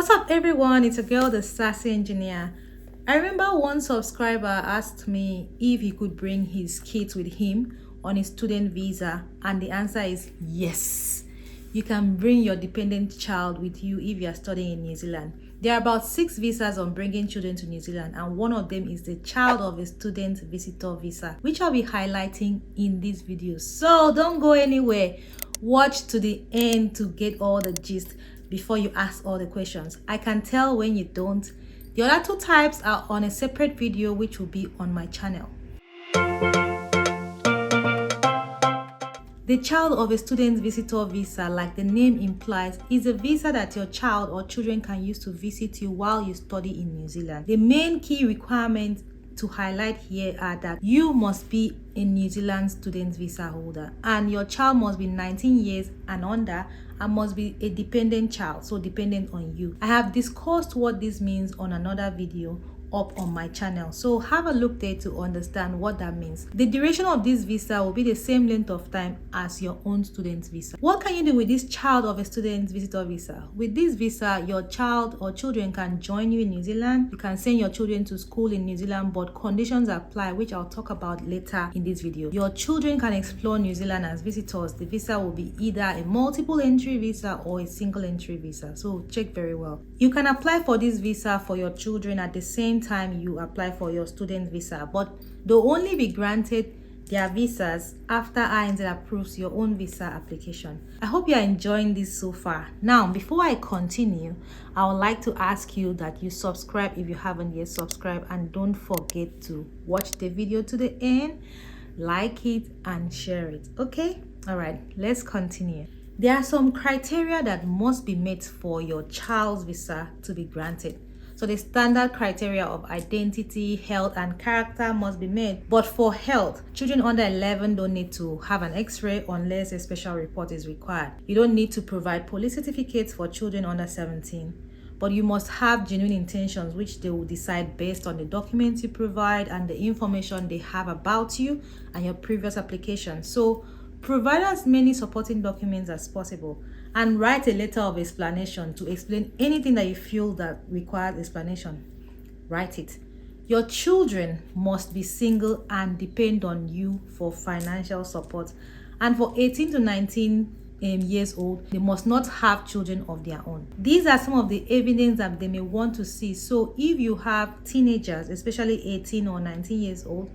What's up everyone, it's a girl, the sassy engineer. I remember one subscriber asked me if he could bring his kids with him on his student visa, and the answer is yes. You can bring your dependent child with you if you are studying in New Zealand. There are about 6 visas on bringing children to New Zealand, and one of them is the child of a student visitor visa, which I'll be highlighting in this video. So don't go anywhere. Watch to the end to get all the gist before you ask all the questions. I can tell when you don't. The other 2 types are on a separate video which will be on my channel. The child of a student visitor visa, like the name implies, is a visa that your child or children can use to visit you while you study in New Zealand. The main key requirements to highlight here are that you must be a New Zealand student visa holder and your child must be 19 years and under and must be a dependent child, so dependent on you. I have discussed what this means on another video up on my channel, so have a look there to understand what that means. The duration of this visa will be the same length of time as your own student visa. What can you do with this child of a student visitor visa? With this visa, your child or children can join you in New Zealand. You can send your children to school in New Zealand, but conditions apply, which I'll talk about later in this video. Your children can explore New Zealand as visitors. The visa will be either a multiple entry visa or a single entry visa, so check very well. You can apply for this visa for your children at the same time you apply for your student visa, but they'll only be granted their visas after ANZ approves your own visa application. I hope you are enjoying this so far. Now, before I continue, I would like to ask you that you subscribe if you haven't yet subscribed, and don't forget to watch the video to the end, like it and share it. Okay, all right, let's continue. There are some criteria that must be met for your child's visa to be granted. So the standard criteria of identity, health, and character must be met. But for health, children under 11 don't need to have an X-ray unless a special report is required. You don't need to provide police certificates for children under 17. But you must have genuine intentions, which they will decide based on the documents you provide and the information they have about you and your previous application. So provide as many supporting documents as possible and write a letter of explanation to explain anything that you feel that requires explanation. Write it. Your children must be single and depend on you for financial support. And for 18 to 19 years old, they must not have children of their own. These are some of the evidence that they may want to see. So if you have teenagers, especially 18 or 19 years old,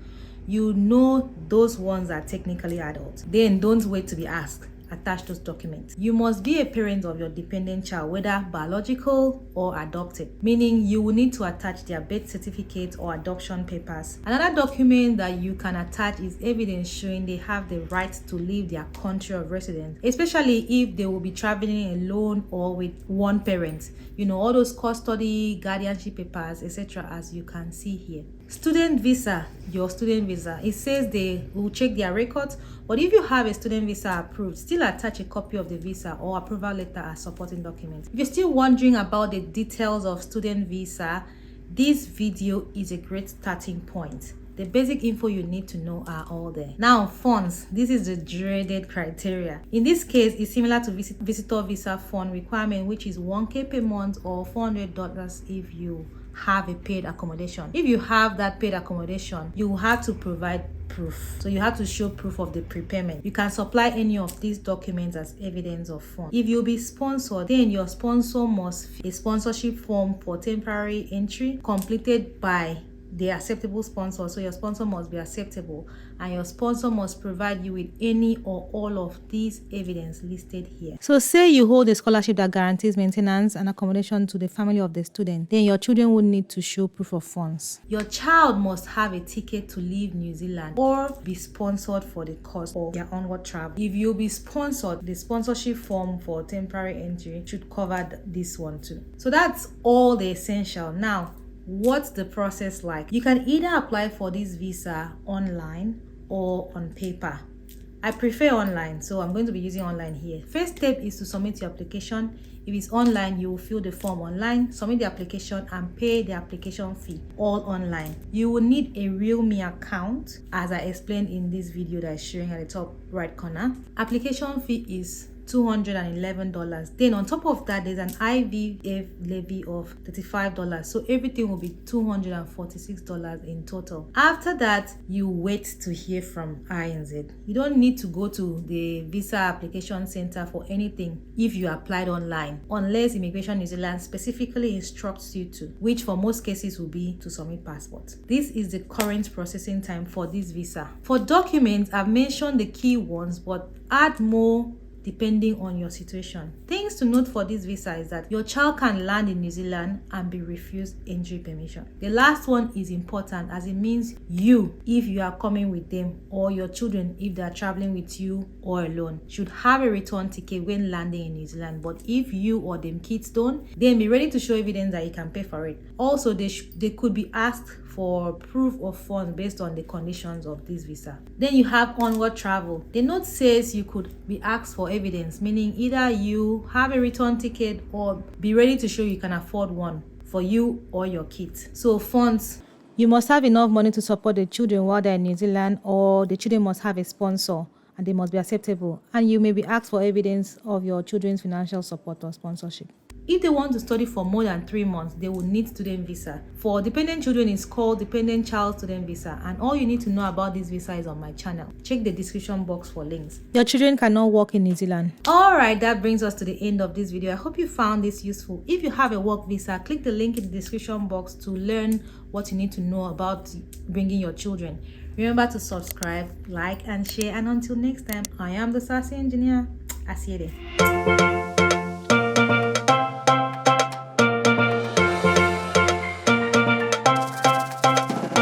you know those ones are technically adults. Then don't wait to be asked. Attach those documents. You must be a parent of your dependent child, whether biological or adopted, meaning you will need to attach their birth certificate or adoption papers. Another document that you can attach is evidence showing they have the right to leave their country of residence, especially if they will be traveling alone or with one parent. You know, all those custody, guardianship papers, etc., as you can see here. Student visa, your student visa, it says they will check their records, but if you have a student visa approved, still attach a copy of the visa or approval letter as supporting document. If you're still wondering about the details of student visa, this video is a great starting point. The basic info you need to know are all there. Now, funds. This is the dreaded criteria. In this case, it's similar to visitor visa fund requirement, which is $1,000 per month or $400 if you have a paid accommodation. If you have that paid accommodation, you will have to provide proof. So you have to show proof of the prepayment. You can supply any of these documents as evidence of funds. If you'll be sponsored, then your sponsor must fill a sponsorship form for temporary entry completed by the acceptable sponsor. So your sponsor must be acceptable, and your sponsor must provide you with any or all of these evidence listed here. So say you hold a scholarship that guarantees maintenance and accommodation to the family of the student, then your children would need to show proof of funds. Your child must have a ticket to leave New Zealand or be sponsored for the cost of their onward travel. If you'll be sponsored, the sponsorship form for temporary entry should cover this one too. So that's all the essential. Now, what's the process like? You can either apply for this visa online or on paper. I prefer online, so I'm going to be using online here. First step is to submit your application. If it's online, you will fill the form online, submit the application, and pay the application fee, all online. You will need a Realme account, as I explained in this video that is showing at the top right corner. Application fee is $211. Then on top of that, there's an IVF levy of $35. So everything will be $246 in total. After that, you wait to hear from INZ. You don't need to go to the visa application center for anything if you applied online, unless Immigration New Zealand specifically instructs you to, which for most cases will be to submit passports. This is the current processing time for this visa. For documents, I've mentioned the key ones, but add more depending on your situation. Things to note for this visa is that your child can land in New Zealand and be refused entry permission. The last one is important, as it means you, if you are coming with them, or your children, if they are traveling with you or alone, should have a return ticket when landing in New Zealand. But if you or them kids don't, then be ready to show evidence that you can pay for it. Also, they could be asked for proof of funds based on the conditions of this visa. Then you have onward travel. The note says you could be asked for evidence, meaning either you have a return ticket or be ready to show you can afford one for you or your kids. So funds, you must have enough money to support the children while they're in New Zealand, or the children must have a sponsor and they must be acceptable. And you may be asked for evidence of your children's financial support or sponsorship. If they want to study for more than 3 months, they will need student visa. For dependent children, it's called dependent child student visa. And all you need to know about this visa is on my channel. Check the description box for links. Your children cannot work in New Zealand. Alright, that brings us to the end of this video. I hope you found this useful. If you have a work visa, click the link in the description box to learn what you need to know about bringing your children. Remember to subscribe, like, and share. And until next time, I am the Sassy Engineer. I see you there.